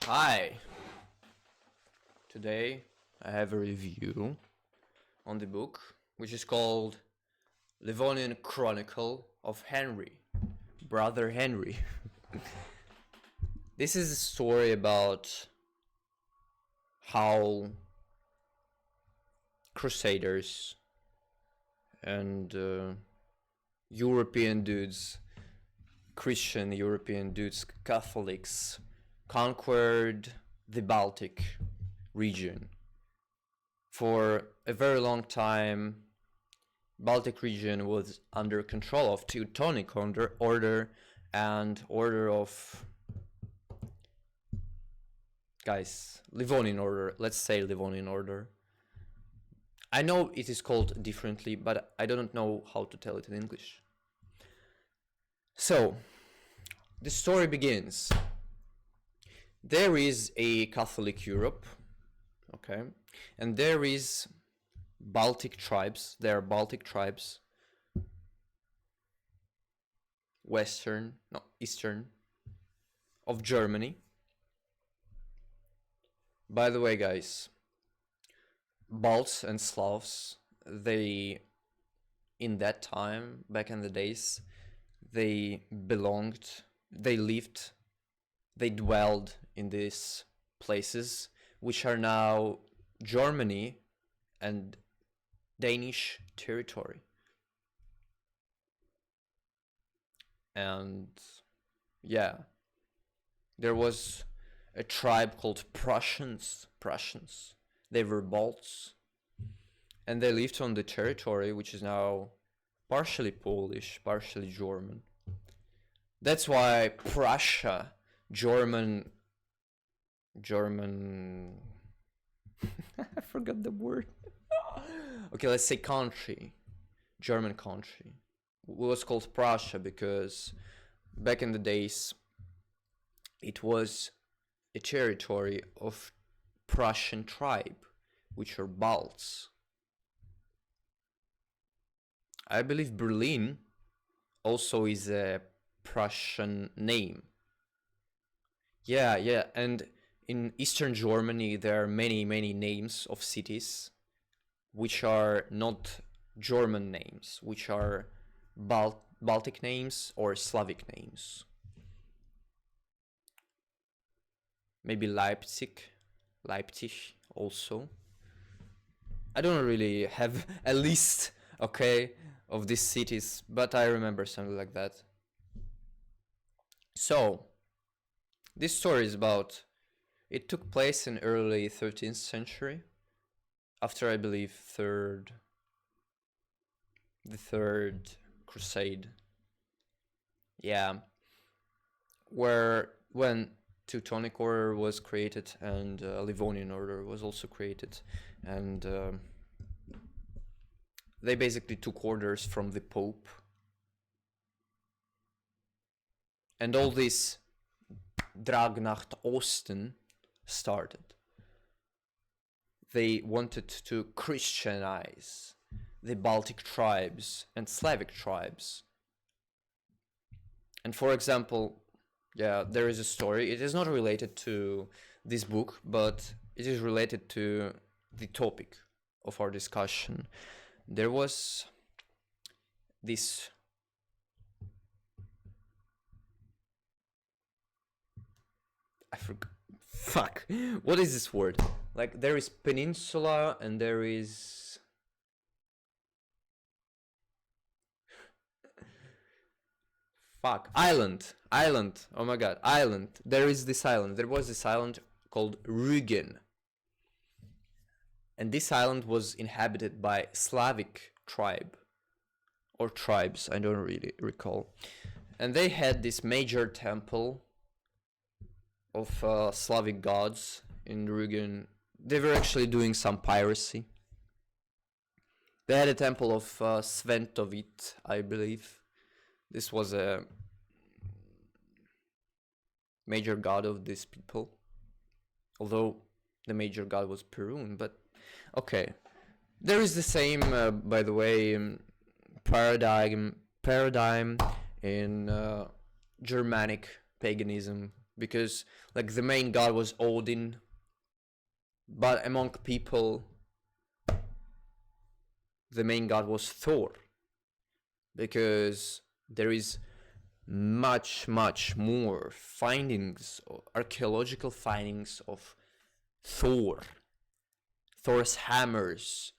Hi! Today I have a review on the book, which is called Livonian Chronicle of Henry, Brother Henry. This is a story about how Crusaders and European dudes, Christian European dudes, Catholics, conquered the Baltic region. For a very long time, Baltic region was under control of Teutonic order and order of Livonian order. Let's say Livonian order. I know it is called differently, but I don't know how to tell it in English. So, the story begins. There is a Catholic Europe, okay, and there is Baltic tribes. There are Baltic tribes, eastern of Germany. By the way, guys, Balts and Slavs, in that time, back in the days, they dwelled in these places, which are now Germany and Danish territory. And yeah, there was a tribe called Prussians. They were Balts, and they lived on the territory which is now partially Polish, partially German. That's why Prussia, German I forgot the word. Okay, let's say country, German country, was called Prussia because back in the days it was a territory of Prussian tribe, which are Balts. I believe Berlin also is a Prussian name. Yeah, and in Eastern Germany there are many names of cities which are not German names, which are Baltic names or Slavic names. Maybe Leipzig also. I don't really have a list, okay, of these cities, but I remember something like that. So, this story is about, it took place in early 13th century, after I believe the third crusade. Yeah, when Teutonic order was created and Livonian order was also created, and they basically took orders from the Pope, and all this Drag nach Osten started. They wanted to Christianize the Baltic tribes and Slavic tribes. And for example, yeah, there is a story. It is not related to this book, but it is related to the topic of our discussion. There was this fuck, what is this word? Like, there is peninsula and there is island. Oh my god, island. There is this island. There was this island called Rügen, and this island was inhabited by Slavic tribe or tribes, I don't really recall, and they had this major temple of Slavic gods in Rügen. They were actually doing some piracy. They had a temple of Sventovit, I believe. This was a major god of these people, although the major god was Perun, but okay. There is the same, by the way, paradigm in Germanic paganism, because like the main god was Odin, but among people the main god was Thor, because there is much more findings, archaeological findings of Thor's hammers,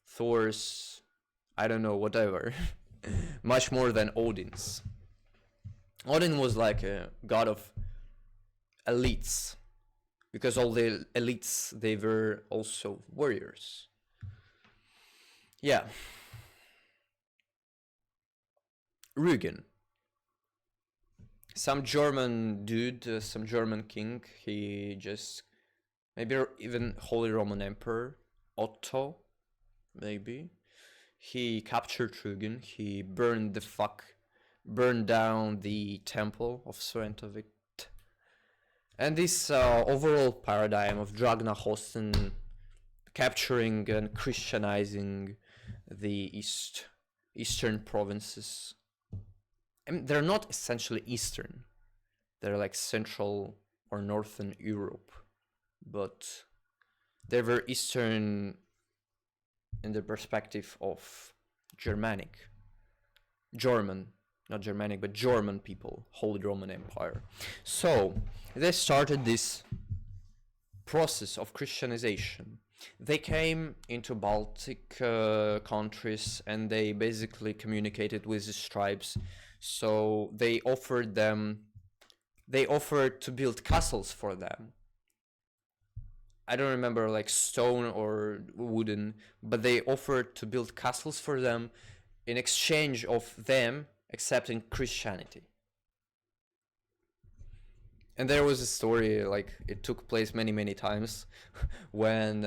Thor's, I don't know, whatever, much more than Odin's. Odin was like a god of elites, because all the elites, they were also warriors. Yeah. Rügen. Some German dude, some German king, he just, maybe even Holy Roman Emperor, Otto, maybe. He captured Rügen, he burned down the temple of Sventovit. And this overall paradigm of Dragnahosten, capturing and Christianizing the eastern provinces. I mean, they're not essentially Eastern. They're like Central or Northern Europe. But they were Eastern in the perspective of German, not Germanic, but German people, Holy Roman Empire. So they started this process of Christianization. They came into Baltic countries and they basically communicated with these tribes. So they offered to build castles for them. I don't remember, like stone or wooden, but they offered to build castles for them in exchange of them accepting Christianity. And there was a story, like it took place many times when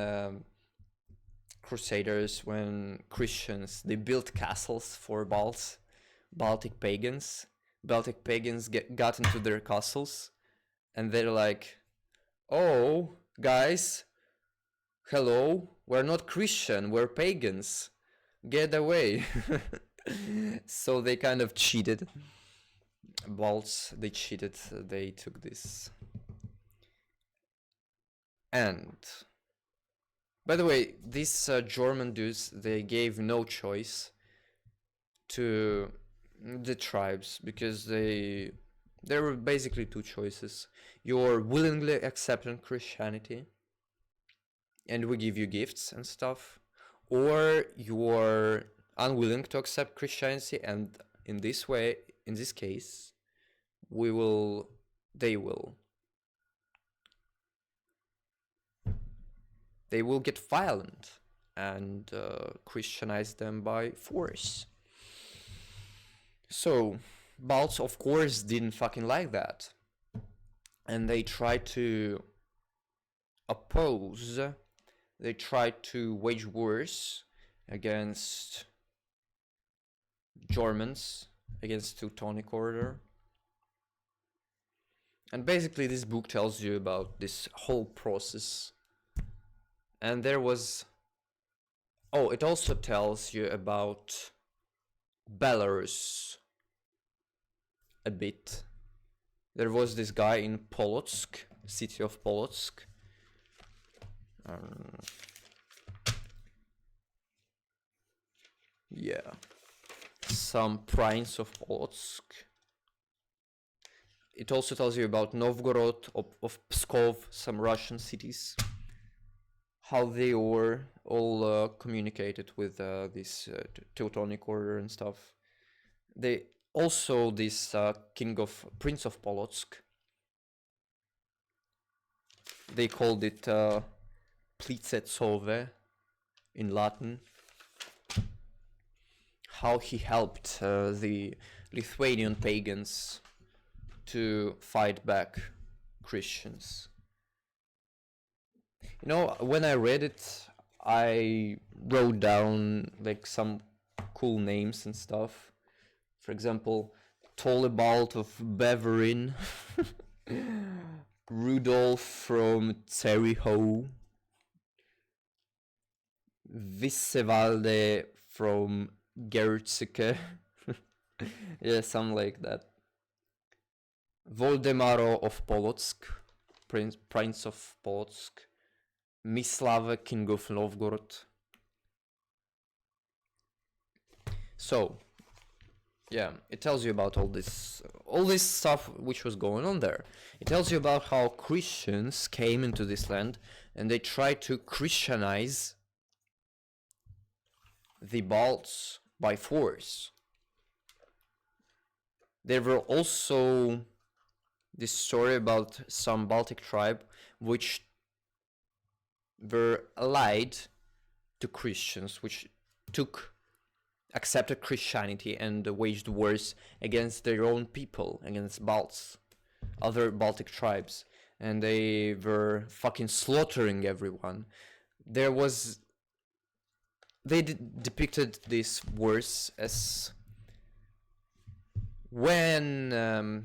Crusaders, when Christians, they built castles for Baltic pagans. Baltic pagans got into their castles and they're like, oh, guys, hello, we're not Christian, we're pagans, get away. So they kind of cheated. Balts, they cheated, they took this. And by the way, these German dudes, they gave no choice to the tribes, because there were basically two choices. You're willingly accepting Christianity and we give you gifts and stuff, or you're unwilling to accept Christianity, and in this case, they will get violent and Christianize them by force. So Balts, of course, didn't fucking like that, and they tried to oppose, they tried to wage wars against Germans, against Teutonic Order. And basically this book tells you about this whole process. And there was, it also tells you about Belarus a bit. There was this guy in Polotsk, city of Polotsk. Yeah, some prince of Polotsk. It also tells you about Novgorod, of Pskov, some Russian cities, how they were all communicated with this Teutonic Order and stuff. They also, this Prince of Polotsk, they called it Plițețove in Latin. How he helped the Lithuanian pagans to fight back Christians. You know, when I read it, I wrote down like some cool names and stuff. For example, Tolibald of Bavarin, Rudolf from Tseriho, Vissevalde from Gerzike. Yeah, something like that. Voldemaro of Polotsk, Prince of Polotsk, Mislav, King of Novgorod. So, yeah, it tells you about all this stuff which was going on there. It tells you about how Christians came into this land and they tried to Christianize the Balts by force. There were also this story about some Baltic tribe which were allied to Christians, which accepted Christianity and waged wars against their own people, against Balts, other Baltic tribes, and they were fucking slaughtering everyone. They depicted these wars as when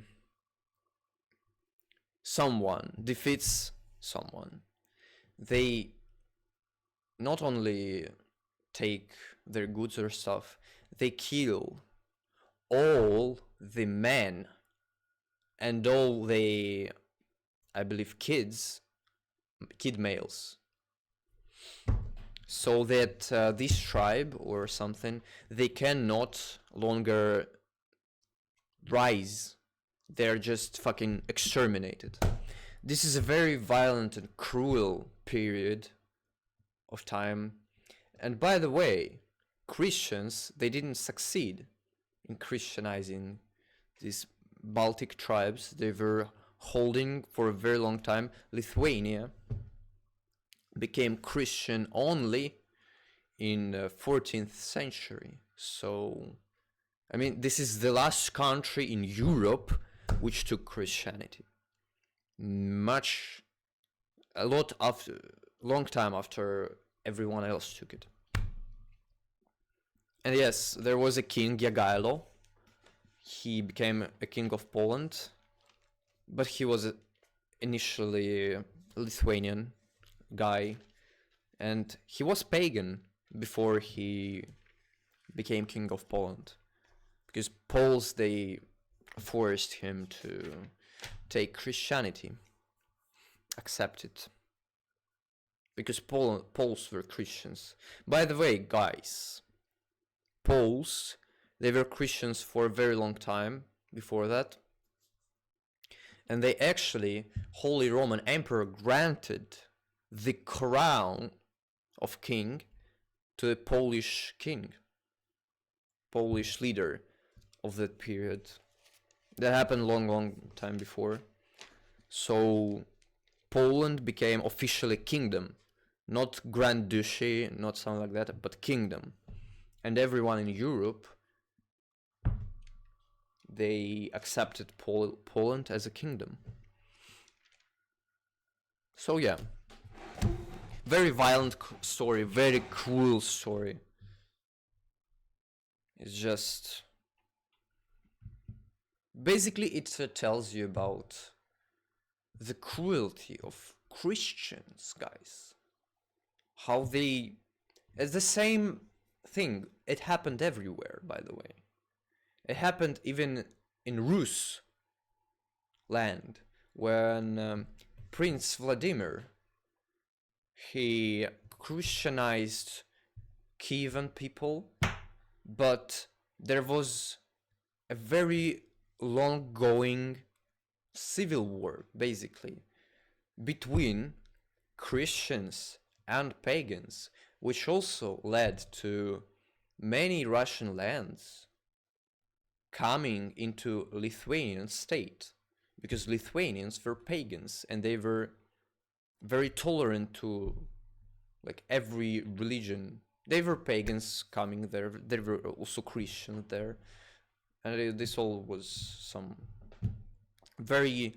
someone defeats someone, they not only take their goods or stuff, they kill all the men and all the, I believe, kid males, so that this tribe or something, they cannot longer rise. They're just fucking exterminated. This is a very violent and cruel period of time. And by the way, Christians, they didn't succeed in Christianizing these Baltic tribes. They were holding for a very long time. Lithuania became Christian only in the 14th century. So, I mean, this is the last country in Europe which took Christianity. Long time after everyone else took it. And yes, there was a king, Jagiello. He became a king of Poland, but he was initially a Lithuanian guy, and he was pagan before he became king of Poland, because Poles, they forced him to take Christianity, accept it, because Poles were Christians. By the way, guys, Poles, they were Christians for a very long time before that, and they actually, Holy Roman Emperor granted the crown of king to the Polish king, Polish leader of that period. That happened long time before. So Poland became officially kingdom, not Grand Duchy, not something like that, but kingdom. And everyone in Europe, they accepted Poland as a kingdom. So yeah, very violent story, very cruel story. It's just, basically it tells you about the cruelty of Christians, guys. How they, it's the same thing. It happened everywhere, by the way. It happened even in Rus land, when Prince Vladimir, he Christianized Kievan people, but there was a very long-going civil war, basically, between Christians and pagans, which also led to many Russian lands coming into Lithuanian state, because Lithuanians were pagans and they were very tolerant to like every religion. They were pagans coming there, there were also Christians there, and this all was some very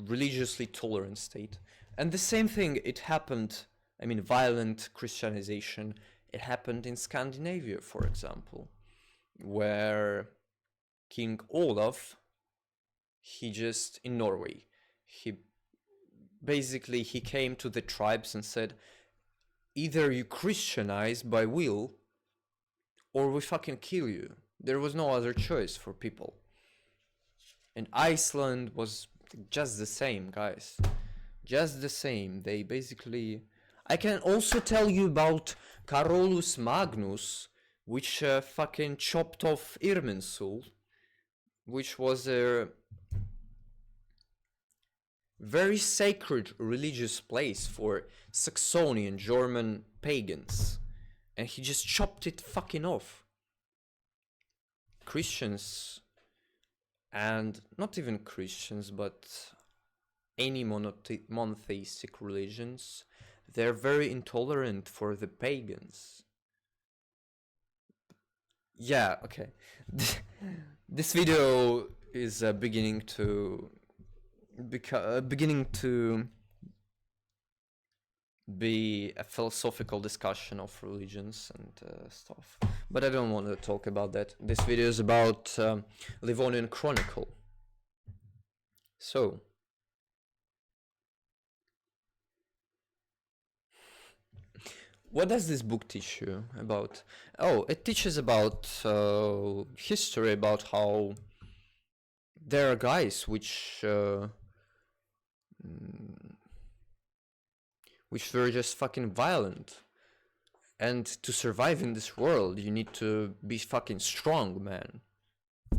religiously tolerant state. And the same thing, it happened, I mean, violent Christianization, it happened in Scandinavia, for example, where King Olaf, in Norway, he came to the tribes and said, either you Christianize by will, or we fucking kill you. There was no other choice for people. And Iceland was just the same, guys. Just the same. They basically... I can also tell you about Carolus Magnus, which fucking chopped off Irminsul, which was a very sacred religious place for Saxonian German pagans. And he just chopped it fucking off. Christians, and not even Christians, but any monotheistic religions, they're very intolerant for the pagans. Yeah, okay. This video is beginning to be a philosophical discussion of religions and stuff, but I don't want to talk about that. This video is about Livonian Chronicle. So, what does this book teach you about? Oh, it teaches about history, about how there are guys which were just fucking violent. And to survive in this world, you need to be fucking strong, man.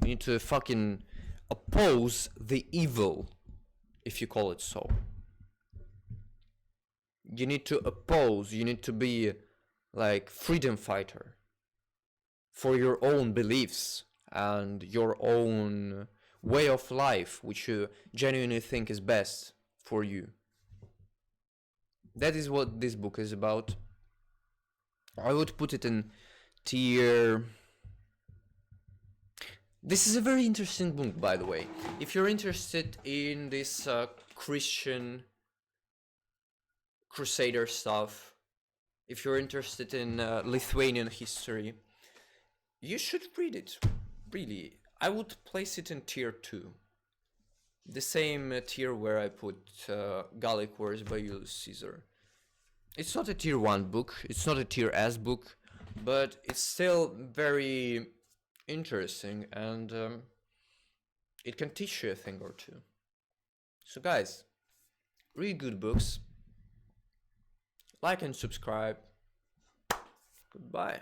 You need to fucking oppose the evil, if you call it so. You need to oppose, you need to be like freedom fighter for your own beliefs and your own way of life, which you genuinely think is best for you. That is what this book is about. I would put it in tier... This is a very interesting book, by the way. If you're interested in this Christian Crusader stuff, if you're interested in Lithuanian history, you should read it. Really, I would place it in tier 2. The same tier where I put Gallic Wars by Julius Caesar. It's not a tier 1 book, it's not a tier S book, but it's still very interesting, and it can teach you a thing or two. So guys, read good books, like and subscribe. Goodbye.